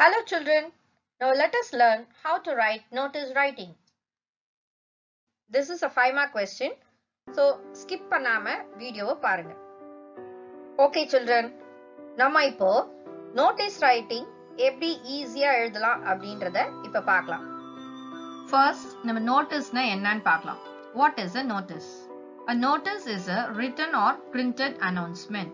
Hello children, now let us learn how to write notice writing. This is a 5-mark question, so skip பண்ணாம வீடியோவை பாருங்க. Okay children, நம்ம இப்போ notice writing எப்படி ஈஸியா எழுதலாம் அப்படின்றத இப்ப பார்க்கலாம். First, நம்ம noticeனா என்னன்னு பார்க்கலாம். What is a notice? A notice is a written or printed announcement.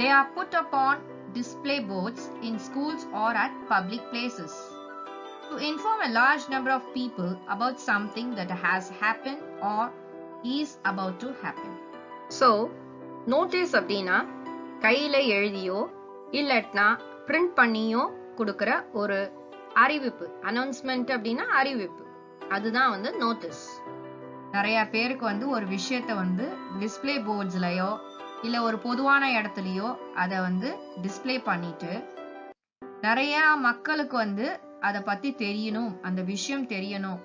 They are put upon display boards in schools or at public places to inform a large number of people about something that has happened or is about to happen. So, notice அப்படினா கையில எழுதியோ இல்லட்னா print பண்ணியோ கொடுக்கிற ஒரு அறிவிப்பு. announcement அப்படினா அறிவிப்பு. அதுதான் வந்து notice. நிறைய பேருக்கு ஒரு விஷயத்தை display boardsலயோ இல்ல ஒரு பொதுவான இடத்துலயோ அத டிஸ்ப்ளே பண்ணிட்டு நிறைய மக்களுக்கு அத பத்தி தெரியணும், அந்த விஷயம் தெரியணும்,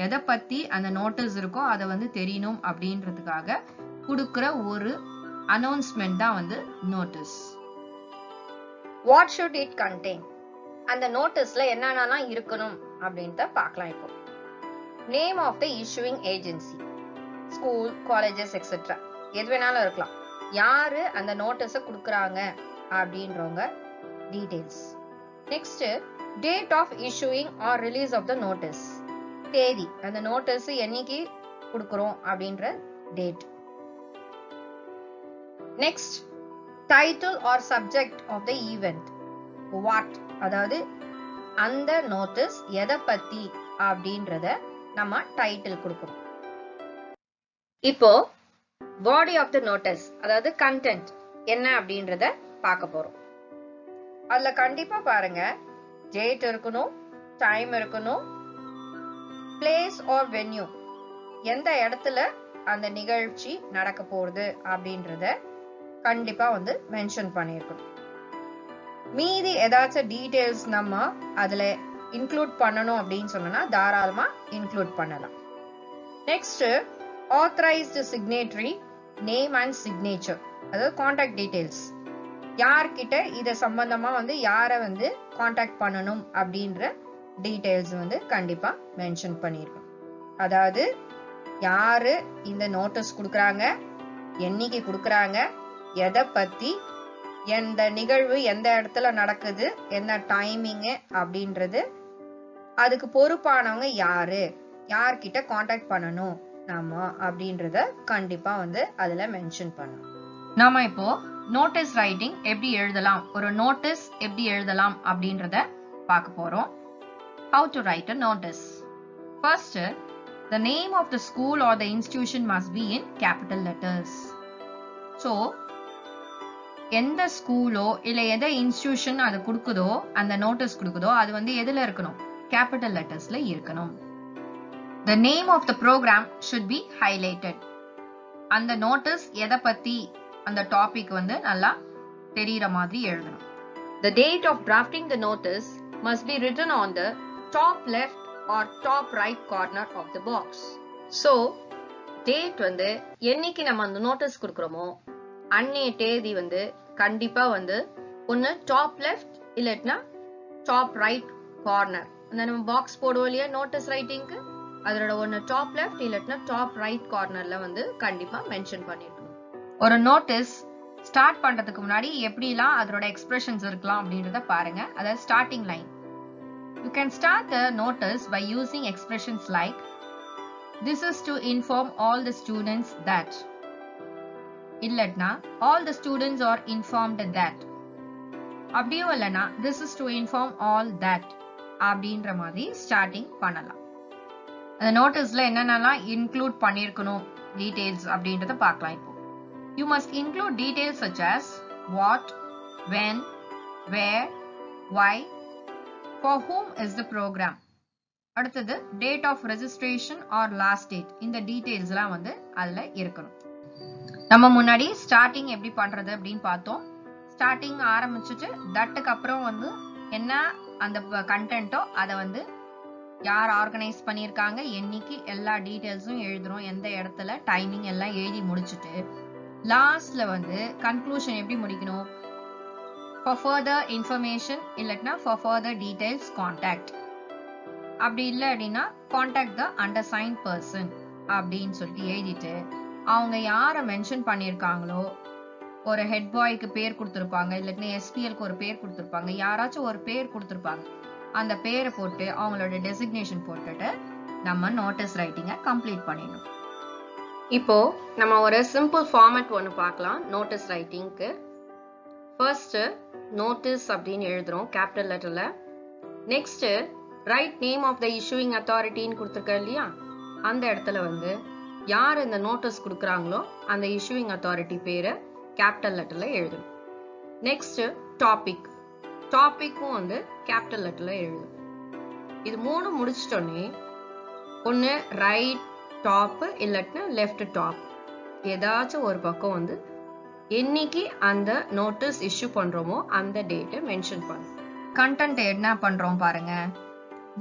எதை பத்தி அந்த நோட்டீஸ் இருக்கோ அத தெரியணும் அப்படின்றதுக்காக கொடுக்கிற ஒரு அனௌன்ஸ்மெண்ட் தான் notice. What should it contain? அந்த நோட்டீஸ்ல என்னென்னலாம் இருக்கணும் அப்படின்றத பார்க்கலாம் இப்போ. Name of the issuing agency, school, colleges etcetera எது வேணாலும் இருக்கலாம். யாரு அந்த நோட்டீஸ கொடுக்கறாங்க அப்படின்றவங்க details. Next, date of issuing or release of the notice, தேதி, அந்த நோட்டீஸ் என்னைக்கு கொடுக்கறோம் அப்படின்ற date. Next, title or subject of the event, what, அதாவது அந்த நோட்டீஸ் எதை பத்தி அப்படின்றத நம்ம டைட்டில் கொடுக்கறோம். இப்போ பாடி ஆஃப் த நோட்டீஸ், அதாவது கண்டென்ட் என்ன அப்படின்றத பார்க்க போறோம். அதுல கண்டிப்பா பாருங்க, டேட் இருக்கணும், டைம் இருக்கணும், பிளேஸ் ஆர் வென்யூ, எந்த இடத்துல அந்த நிகழ்ச்சி நடக்க போறது அப்படின்றத கண்டிப்பா மென்ஷன் பண்ணிருக்கணும். மீதி ஏதாச்சும் டீடைல்ஸ் நம்ம அதுல இன்க்ளூட் பண்ணணும் அப்படின்னு சொன்னா தாராளமா இன்க்ளூட் பண்ணலாம். Next, authorized signatory, name and signature, அதாவது கான்டாக்ட் டீடைல்ஸ், யார்கிட்ட இத சம்பந்தமா யார கான்டாக்ட் பண்ணணும் அப்படின்ற டீடைல்ஸ் கண்டிப்பா மென்ஷன் பண்ணிருக்கோம். அதாவது யாரு இந்த நோட்டீஸ் கொடுக்கறாங்க, என்னைக்கு கொடுக்கறாங்க, எதை பத்தி, எந்த நிகழ்வு எந்த இடத்துல நடக்குது, என்ன டைமிங் அப்படின்றது, அதுக்கு பொறுப்பானவங்க யாரு, யார்கிட்ட கான்டாக்ட் பண்ணணும் நாம அப்படின்றத கண்டிப்பா அதுல மென்ஷன் பண்ணணும். நாம இப்போ நோட்டீஸ் ரைட்டிங் எப்படி எழுதலாம், ஒரு நோட்டீஸ் எப்படி எழுதலாம் அப்படின்றத பார்க்க போறோம். How to write a notice. First, the name of the school or the institution must be in capital letters. So, எந்த ஸ்கூலோ இல்ல எந்த இன்ஸ்டிடியூஷன் அது கொடுக்குதோ, அந்த நோட்டீஸ் கொடுக்குதோ, அது எதுல இருக்கணும், கேபிட்டல் லெட்டர்ஸ்ல இருக்கணும். The name of the program should be highlighted. அந்த நோட்டீஸ் எதை பத்தி, அந்த டாபிக் நல்லா தெரியற மாதிரி எழுதணும். The date of drafting the notice must be written on the top left or top right corner of the box. So, date என்னைக்கு நம்ம அந்த நோட்டீஸ் கொடுக்கறோமோ அன்னைய தேதி கண்டிப்பா ஒன்னு டாப் லெஃப்ட் இல்லனா டாப் ரைட் கார்னர், அந்த நம்ம பாக்ஸ் போடுவோம் இல்லையா நோட்டீஸ் ரைட்டிங்க்கு, அதோட ஒன்னு டாப் லெஃப்ட் இல்லனா டாப் ரைட் கார்னர்ல கண்டிப்பா மென்ஷன் பண்ணிருக்கணும். ஒரு நோட்டீஸ் ஸ்டார்ட் பண்றதுக்கு முன்னாடி எப்படிலாம் அதோட எக்ஸ்பிரஷன்ஸ் இருக்கலாம் அப்படின்றத பாருங்க. அதாவது starting line, you can start the notice by using expressions like this is to inform all the students that, இல்லனா all the students are informed that, அப்படியும் இல்லனா this is to inform all that அப்படின்ற மாதிரி starting பண்ணலாம். அந்த நோட்டீஸ்ல என்னென்னலாம் include பண்ணிருக்கணும் டீடைல்ஸ் அப்படின்றத பார்க்கலாம் இப்போ. You must include details such as what, when, where, why, for whom is the program. அடுத்தது date of registration or last date, இந்த டீடைல்ஸ்லாம் அதுல இருக்கணும். நம்ம முன்னாடி ஸ்டார்டிங் எப்படி பண்றது அப்படின்னு பார்த்தோம். ஸ்டார்டிங் ஆரம்பிச்சுட்டு தட்டுக்கு அப்புறம் என்ன அந்த கண்டென்ட்டோ அதை யார் ஆர்கனைஸ் பண்ணிருக்காங்க, என்னைக்கு, எல்லா டீடைல்ஸும் எழுதுறோம், எந்த இடத்துல, டைமிங் எல்லாம் எழுதி முடிச்சுட்டு லாஸ்ட்ல கன்க்ளூஷன் எப்படி முடிக்கணும், for further information இல்லட்னா for further details contact. அப்படி இல்லை அப்படின்னா கான்டாக்ட் த அண்டர்சைன்ட் பர்சன் அப்படின்னு சொல்லிட்டு எழுதிட்டு அவங்க யாரை மென்ஷன் பண்ணியிருக்காங்களோ, ஒரு ஹெட் பாய்க்கு பேர் கொடுத்துருப்பாங்க, இல்லாட்டினா எஸ்பிஎல்க்கு ஒரு பேர் கொடுத்துருப்பாங்க, யாராச்சும் ஒரு பேர் கொடுத்துருப்பாங்க, அந்த பேரை போட்டு அவங்களோட டெசிக்னேஷன் போட்டுட்டு நம்ம நோட்டீஸ் ரைட்டிங்கை கம்ப்ளீட் பண்ணிடணும். இப்போ நம்ம ஒரு சிம்பிள் ஃபார்மேட் ஒன்று பார்க்கலாம் நோட்டீஸ் ரைட்டிங்க்கு. ஃபர்ஸ்ட் நோட்டீஸ் அப்படின்னு எழுதுறோம் கேபிட்டல் லெட்டர்ல. Next right name of the issuing அத்தாரிட்டின்னு கொடுத்துருக்க இல்லையா, அந்த இடத்துல வந்து யார் இந்த நோட்டீஸ் கொடுக்குறாங்களோ அந்த இஷ்யூயிங் அத்தாரிட்டி பேரை கேபிட்டல் லெட்டர்ல எழுதணும். நெக்ஸ்ட் டாபிக்கும் வந்து கேபிட்டல் லெட்டர்ல எழுதணும். இது மூணு முடிச்சிட்டோன்னே ஒன்று ரைட் டாப் இல்லாட்டினா லெஃப்ட் டாப் ஏதாச்சும் ஒரு பக்கம் வந்து என்னைக்கு அந்த நோட்டீஸ் இஷ்யூ பண்றோமோ அந்த டேட்டை மென்ஷன் பண்ணும். கண்டென்ட் என்ன பண்றோம் பாருங்க.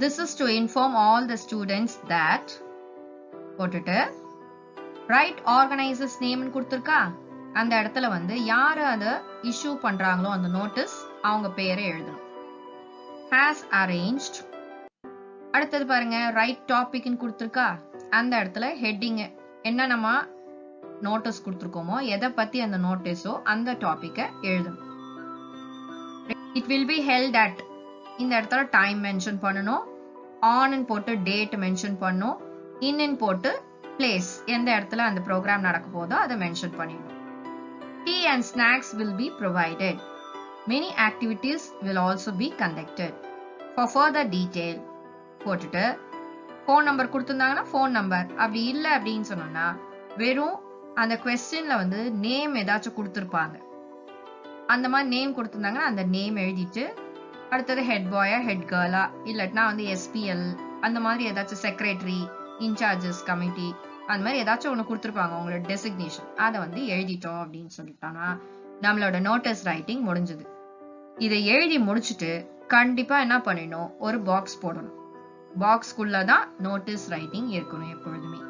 This is to inform all the students that போட்டுட்டு ரைட் ஆர்கனைசர்ஸ் நேம்னு கொடுத்துருக்கா, அந்த இடத்துல வந்து யாரு அதை இஷ்யூ பண்றாங்களோ அந்த நோட்டீஸ் அவங்க பேரை எழுதணும். Has arranged. அடுத்தது பாருங்க ரைட் டாபிக்னு கொடுத்துருக்கா, அந்த இடத்துல ஹெட்டிங் என்ன நம்ம நோட்டீஸ் கொடுத்துருக்கோமோ எதை பத்தி அந்த நோட்டீஸோ அந்த டாபிக்கை எழுதணும். It will be held at, இந்த இடத்துல டைம் மென்ஷன் பண்ணணும். ஆன் போட்டு டேட் மென்ஷன் பண்ணணும். இன் போட்டு பிளேஸ், எந்த இடத்துல அந்த ப்ரோக்ராம் நடக்க போதோ அதை மென்ஷன் பண்ணிடணும். Tea and snacks will be provided. Many activities will also be conducted. For further detail போட்டுட்டு ஃபோன் நம்பர் கொடுத்துருந்தாங்கன்னா ஃபோன் நம்பர், அப்படி இல்லை அப்படின்னு சொன்னோம்னா வெறும் அந்த கொஸ்டின்ல வந்து நேம் ஏதாச்சும் கொடுத்துருப்பாங்க, அந்த மாதிரி நேம் கொடுத்துருந்தாங்கன்னா அந்த நேம் எழுதிட்டு அடுத்தது ஹெட் பாயா ஹெட் கேர்லா இல்லாட்டினா வந்து எஸ்பிஎல் அந்த மாதிரி ஏதாச்சும் செக்ரட்டரி இன்சார்ஜஸ் கமிட்டி அந்த மாதிரி ஏதாச்சும் ஒன்று கொடுத்துருப்பாங்க அவங்களோட டெசிக்னேஷன், அதை வந்து எழுதிட்டோம் அப்படின்னு சொல்லிட்டோம்னா நம்மளோட நோட்டீஸ் ரைட்டிங் முடிஞ்சது. இதை எழுதி முடிச்சுட்டு கண்டிப்பா என்ன பண்ணிடணும், ஒரு பாக்ஸ் போடணும். பாக்ஸ்குள்ளதான் நோட்டீஸ் ரைட்டிங் இருக்கணும் எப்பொழுதுமே.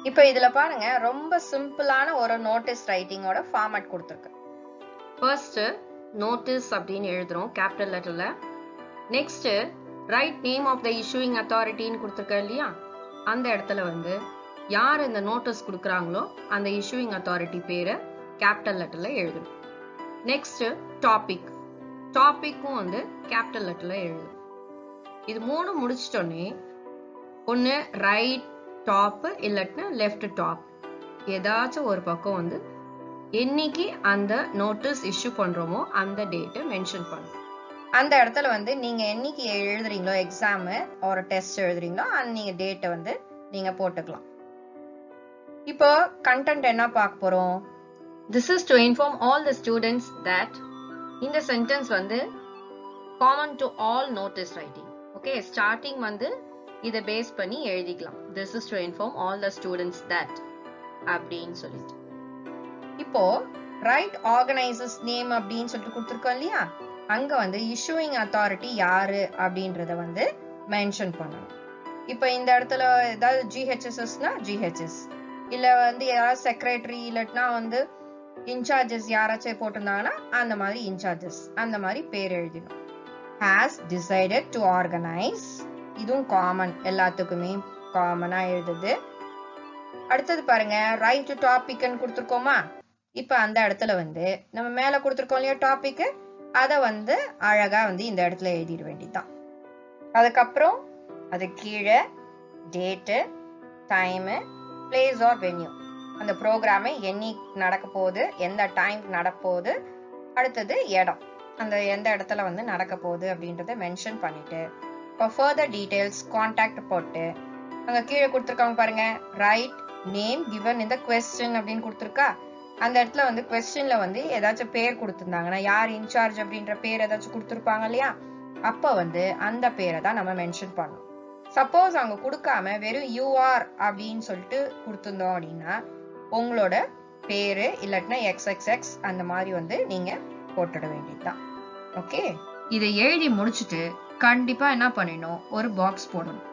இப்போ இதுல பாருங்க ரொம்ப சிம்பிளான ஒரு நோட்டீஸ் ரைட்டிங்கோட ஃபார்மேட் கொடுத்துருக்கு. ஃபர்ஸ்ட் நோட்டீஸ் அப்படின்னு எழுதுறோம் கேபிட்டல் லெட்டர்ல. Next right name of the issuing அத்தாரிட்டின்னு கொடுத்துருக்க இல்லையா, அந்த இடத்துல வந்து யார் இந்த நோட்டீஸ் கொடுக்குறாங்களோ அந்த இஷ்யூயிங் அத்தாரிட்டி பேரை கேபிட்டல் லெட்டர்ல எழுதணும். நெக்ஸ்ட் டாபிக்கும் வந்து கேபிட்டல் லெட்டர்ல எழுதணும். இது மூணு முடிச்சிட்டோன்னே ஒன்று ரைட் டாப் இல்லாட்டினா லெஃப்ட் டாப் ஏதாச்சும் ஒரு பக்கம் வந்து என்னைக்கு அந்த நோட்டீஸ் இஷ்யூ பண்றோமோ அந்த டேட்டை மென்ஷன் பண்ணும். அந்த இடத்துல வந்து நீங்க என்னைக்கு எழுதுறீங்களோ எக்ஸாம் ஒரு டெஸ்ட் எழுதுறீங்களோ அந்த நீங்க டேட்டை வந்து நீங்க போட்டுக்கலாம். இப்போ கண்டென்ட் என்ன பார்க்க போறோம். This is to inform all the students that இந்த சென்டென்ஸ் வந்து common to all notice writing. Okay, starting வந்து இதை பேஸ் பண்ணி எழுதிக்கலாம். This is to inform all the students that அப்படின்னு சொல்லிட்டு. இப்போ ரைட் ஆர்கனைசர்ஸ் நேம் அப்படின்னு சொல்லிட்டு கொடுத்துருக்கோம் இல்லையா, அங்க வந்து இஷ்யூயிங் அத்தாரிட்டி யாரு அப்படின்றத வந்து மென்ஷன் பண்ணணும். இப்போ இந்த இடத்துல ஏதாவது ஜிஹெச்எஸ்எஸ்னா ஜிஹெச்எஸ், இல்ல வந்து யாராவது செக்ரட்டரி இல்லாட்டினா வந்து இன்சார்ஜஸ் யாராச்சும் போட்டிருந்தாங்கன்னா அந்த மாதிரி இன்சார்ஜஸ் அந்த மாதிரி பேர் எழுதணும். ஹேஸ் டிசைடட் டு ஆர்கனைஸ், இதுவும் காமன், எல்லாத்துக்குமே காமனா எழுதுது. அடுத்தது பாருங்க ரைட் டாபிக்னு கொடுத்துருக்கோமா, இப்ப அந்த இடத்துல வந்து நம்ம மேல கொடுத்துருக்கோம் இல்லையா டாபிக், அதை வந்து அழகா வந்து இந்த இடத்துல எழுதிட வேண்டியதுதான். அதுக்கப்புறம் அது கீழே date, time, place or venue, அந்த ப்ரோக்ராமை என்னைக்கு நடக்க போகுது, எந்த டைம் நடக்க போகுது, அடுத்தது இடம், அந்த எந்த இடத்துல வந்து நடக்க போகுது அப்படின்றத மென்ஷன் பண்ணிட்டு for further details contact போட்டு அங்க கீழே கொடுத்துருக்காங்க பாருங்க right name given in the question அப்படின்னு கொடுத்துருக்கா, அந்த இடத்துல வந்து கொஸ்டின்ல வந்து ஏதாச்சும் பேர் கொடுத்துருந்தாங்கன்னா யார் இன்சார்ஜ் அப்படின்ற பேர் ஏதாச்சும் கொடுத்துருப்பாங்க இல்லையா, அப்ப வந்து அந்த பேரை தான் நம்ம மென்ஷன் பண்ணணும். சப்போஸ் அவங்க கொடுக்காம வெறும் யூஆர் அப்படின்னு சொல்லிட்டு கொடுத்துருந்தோம் அப்படின்னா உங்களோட பேரு இல்லாட்டினா XXX அந்த மாதிரி வந்து நீங்க போட்டுட வேண்டியதுதான். ஓகே, இதை எழுதி முடிச்சுட்டு கண்டிப்பா என்ன பண்ணணும், ஒரு பாக்ஸ் போடணும்.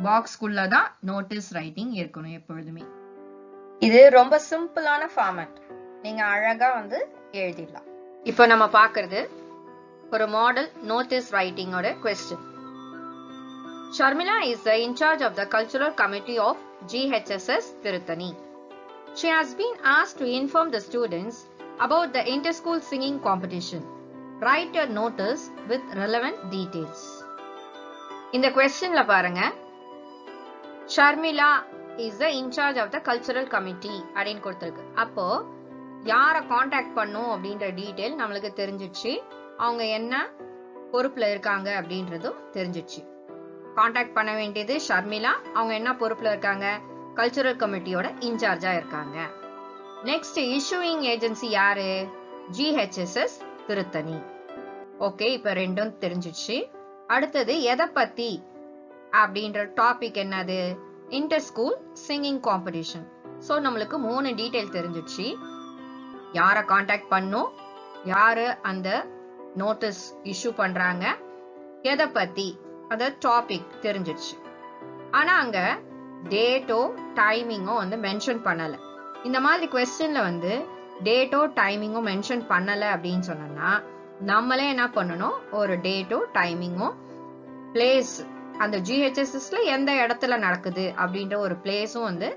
பாக்ஸ்குள்ளதான் நோட்டீஸ் ரைட்டிங் இருக்கணும் எப்பொழுதுமே. இது ரொம்ப சிம்பிளான ஃபார்மேட், நீங்க அழகா வந்து எழுதிடலாம். இப்போ நம்ம பார்க்கிறது ஒரு மாடல் நோட்டீஸ் ரைட்டிங்கோட question. Sharmila is the in charge of the cultural committee of GHSS Tirutani. She has been asked to inform the students about the inter-school singing competition. Write your notice with relevant details. இந்த questionல பாருங்க, Sharmila is the in charge of the cultural committee அப்படின்னு கொடுத்திருக்கு. அப்போ யாரை contact பண்ணும் அப்படின்ற detail நம்மளுக்கு தெரிஞ்சிச்சு. அவங்க என்ன பொறுப்புல இருக்காங்க அப்படின்றதும் தெரிஞ்சிச்சு. காண்டாக்ட் பண்ண வேண்டியது ஷர்மிளா. அவங்க என்ன பொறுப்புல இருக்காங்க? கல்ச்சுரல் கமிட்டியோட இன்சார்ஜா இருக்காங்க. நெக்ஸ்ட் இஷ்யூயிங் ஏஜென்சி யாரு? ஜிஹெச்எஸ்எஸ் திருத்தணி. ஓகே, இப்ப ரெண்டும் தெரிஞ்சிச்சு. அடுத்தது எதை பத்தி அப்படின்ற டாபிக் என்னது? Inter school singing competition. So நம்மளுக்கு 3 டீடைல் தெரிஞ்சிச்சு. யாரை காண்டாக்ட் பண்ணும், யாரு அந்த நோட்டீஸ் இஷ்யூ பண்றாங்க, எதை பத்தி அந்த டாபிக் தெரிஞ்சிச்சு. ஆனா அங்க டேட்டோ டைமிங்கோ வந்து மென்ஷன் பண்ணல. இந்த மாதிரி क्वेश्चनல வந்து டேட்டோ டைமிங்கோ மென்ஷன் பண்ணல அப்படின்னு சொன்னா நம்மளே என்ன பண்ணணும்? ஒரு டேட்டோ டைமிங்கோ பிளேஸ், அந்த ஜிஹெச்எஸ்எஸ்ல எந்த இடத்துல நடக்குது அப்படின்ற ஒரு பிளேஸும் வந்து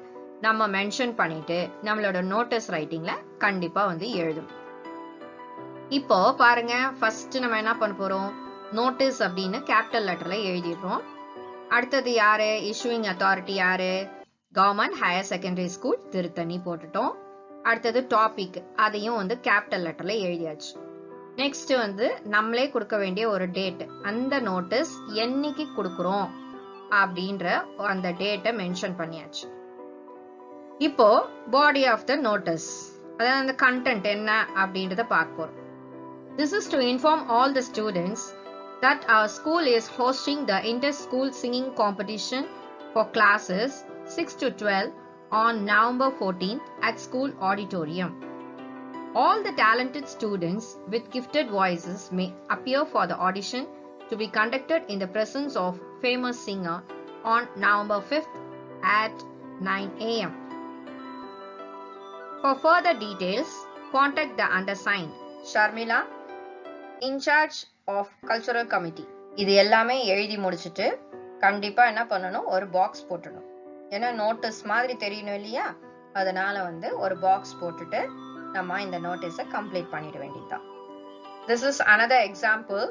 நம்ம மென்ஷன் பண்ணிட்டு நம்மளோட நோட்டீஸ் ரைட்டிங்ல கண்டிப்பா வந்து எழுதும். இப்போ பாருங்க, ஃபர்ஸ்ட் நம்ம என்ன பண்ண போறோம்? நோட்டீஸ் அப்படின்னு கேபிட்டல் லெட்டர்ல எழுதிடுறோம். அடுத்தது யாரு? இஷ்யூயிங் அத்தாரிட்டி யாரு? Government higher secondary school Tiruttani போட்டுட்டோம். அடுத்தது டாபிக், அதையும் வந்து கேபிட்டல் லெட்டர்ல எழுதியாச்சு. நெக்ஸ்ட் வந்து நம்மளே கொடுக்க வேண்டிய ஒரு டேட், அந்த நோட்டீஸ் என்னைக்கு கொடுக்குறோம் அப்படின்ற அந்த டேட்டை மென்ஷன் பண்ணியாச்சு. இப்போ பாடி ஆஃப் த நோட்டீஸ், அதாவது அந்த கண்டென்ட் என்ன அப்படின்றத பார்க்க போறோம். This is to inform all the students that our school is hosting the inter-school singing competition for classes 6 to 12 on November 14th at school auditorium. All the talented students with gifted voices may appear for the audition to be conducted in the presence of famous singer on November 5th at 9 a.m. For further details, contact the undersigned, Sharmila, in charge of cultural committee. இது எல்லாமே எழுதி முடிச்சிட்டு கண்டிப்பா என்ன பண்ணணும்? ஒரு box போட்டுடணும். ஏன்னா நோட்டீஸ் மாதிரி தெரியணும் இல்லையா? அதனால வந்து ஒரு பாக்ஸ் போட்டுட்டு நம்ம இந்த நோட்டீஸை கம்ப்ளீட் பண்ணிட வேண்டியதுதான். This is another example.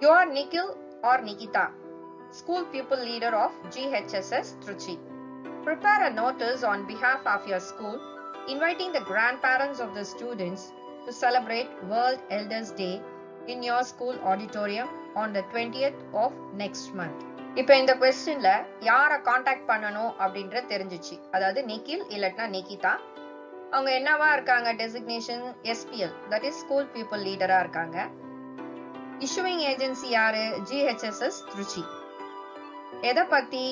You are Nikhil or Nikita, school pupil leader of GHSS Trichy. Prepare a notice on behalf of your school inviting the grandparents of the students to celebrate World Elders Day in your school auditorium on the 20th of next month. இப்போ இந்த क्वेश्चनல யாரை contact பண்ணணும் அப்படின்றது தெரிஞ்சிச்சு. அதாவது நிக்கில் இல்லனா நிகிதா. அவங்க என்னவா இருக்காங்க? Designation SPL, that is school people லீடரா இருக்காங்க. இஷ்யூயிங் ஏஜென்சி யாரு? GHSS திருச்சி. எதை பத்தி?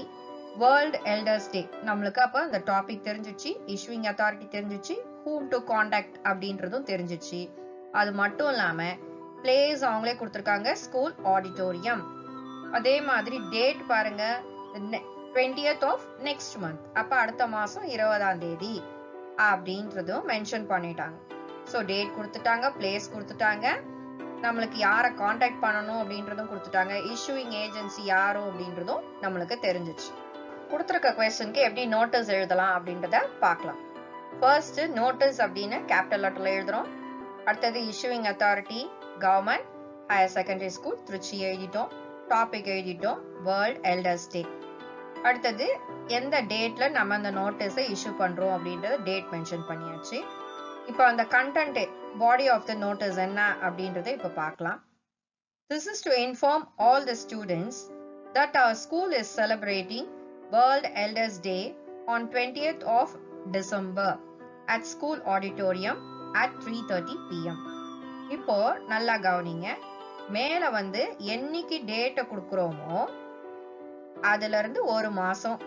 World elders day. நம்மளுக்கு அப்ப அந்த டாபிக் தெரிஞ்சிச்சு, இஷ்யூயிங் அத்தாரிட்டி தெரிஞ்சிச்சு, whom to contact அப்படின்றதும் தெரிஞ்சிச்சு. அது மட்டும் இல்லாம பிளேஸ் அவங்களே கொடுத்திருக்காங்க, ஸ்கூல் ஆடிட்டோரியம். அதே மாதிரி டேட் பாருங்க, 20th of next month, அப்ப அடுத்த மாசம் 20ஆம் தேதி அப்படின்றதும் மென்ஷன் பண்ணிட்டாங்க. ஸோ டேட் கொடுத்துட்டாங்க, பிளேஸ் கொடுத்துட்டாங்க, நம்மளுக்கு யாரை காண்டாக்ட் பண்ணணும் அப்படின்றதும் கொடுத்துட்டாங்க, இஷ்யூயிங் ஏஜென்சி யாரும் அப்படின்றதும் நம்மளுக்கு தெரிஞ்சிச்சு. கொடுத்துருக்க क्वेश्चनக்கு எப்படி நோட்டீஸ் எழுதலாம் அப்படின்றத பார்க்கலாம். ஃபர்ஸ்ட் நோட்டீஸ் அப்படின்னு கேபிட்டல் லெட்டர்ல எழுதுறோம். அடுத்தது issuing authority government higher secondary school Trichy எழுதிட்டோம். டாபிக் எழுதிட்டோம், வேர்ல்ட் எல்டர்ஸ் டே. அடுத்தது எந்த டேட்ல நம்ம அந்த நோட்டீஸை இஷ்யூ பண்றோம் அப்படின்றத டேட் மென்ஷன் பண்ணியாச்சு. இப்போ அந்த content, body of the notice என்ன அப்படின்றத இப்போ பார்க்கலாம். This is to inform all the students that our school is celebrating World Elders Day on 20th of December at school auditorium at 3:30 p.m. இப்போ நல்லா கவனிங்க. மேல வந்து என்னைக்கு டேட்டை கொடுக்குறோமோ அதுல இருந்து ஒரு மாசம்,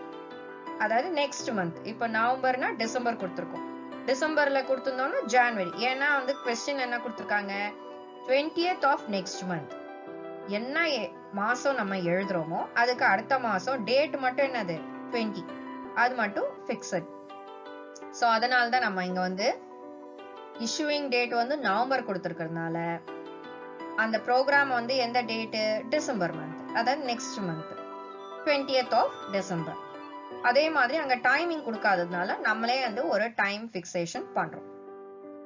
அதாவது நெக்ஸ்ட் மந்த். இப்போ நவம்பர்னா டிசம்பர் கொடுத்துருக்கோம், டிசம்பர்ல கொடுத்துருந்தோம்னா ஜான்வரி. ஏன்னா வந்து கொஸ்டின் என்ன கொடுத்துருக்காங்க? 20th of next month. என்ன மாசம் நம்ம எழுதுறோமோ அதுக்கு அடுத்த மாசம் டேட் மட்டும் என்னது? 20. அது மட்டும் ஃபிக்ஸட். ஸோ அதனால தான் நம்ம இங்க வந்து இஷ்யூயிங் டேட் வந்து நவம்பர் கொடுத்துருக்கிறதுனால அந்த ப்ரோக்ராம் வந்து எந்த டேட்டு டிசம்பர் மந்த், அதாவது next month 20th of December. அதே மாதிரி அங்க டைமிங் கொடுக்காததுனால நம்மளே வந்து ஒரு டைம் ஃபிக்சேஷன் பண்றோம்.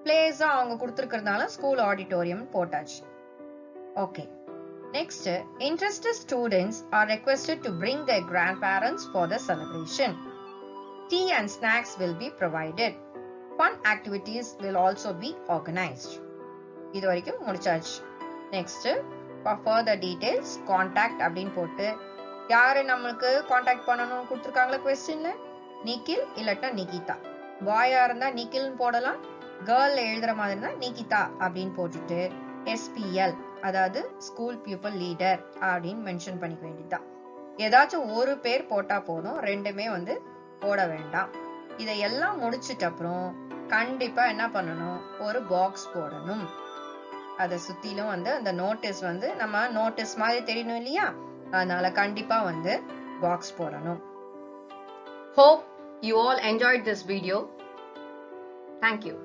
பிளேஸ் அவங்க கொடுத்துருக்கிறதுனால ஸ்கூல் ஆடிட்டோரியம் போட்டாச்சு. Okay, next, interested students are requested to bring their grandparents for the celebration. Tea and snacks will be provided. Fun activities will also be organized. இது வரைக்கும் முடிச்சாச்சு. Next, for further details contact அப்படின்னு போட்டு யாரு நம்மளுக்கு contact பண்ணணும் கொடுத்துருக்காங்களா கொஸ்டின்ல, நிக்கில் இல்லாட்டா நிகிதா. பாயா இருந்தா நிக்கில்னு போடலாம், கேர்ள் எழுதுற மாதிரி இருந்தா நிகிதா அப்படின்னு போட்டுட்டு SPL அதாவது ஸ்கூல் பியூப்பிள் லீடர் அப்படின்னு மென்ஷன் பண்ணிக்க வேண்டியதுதான். ஏதாச்சும் ஒரு பேர் போட்டா போதும், ரெண்டுமே வந்து போட வேண்டாம். இதையெல்லாம் முடிச்சிட்ட அப்புறம் கண்டிப்பா என்ன பண்ணணும், ஒரு பாக்ஸ் போடணும். அதை சுத்திலும் வந்து அந்த நோட்டீஸ் வந்து நம்ம நோட்டீஸ் மாதிரி தெரியணும் இல்லையா, அதனால கண்டிப்பா வந்து பாக்ஸ் போடணும். Hope you all enjoyed this video. Thank you.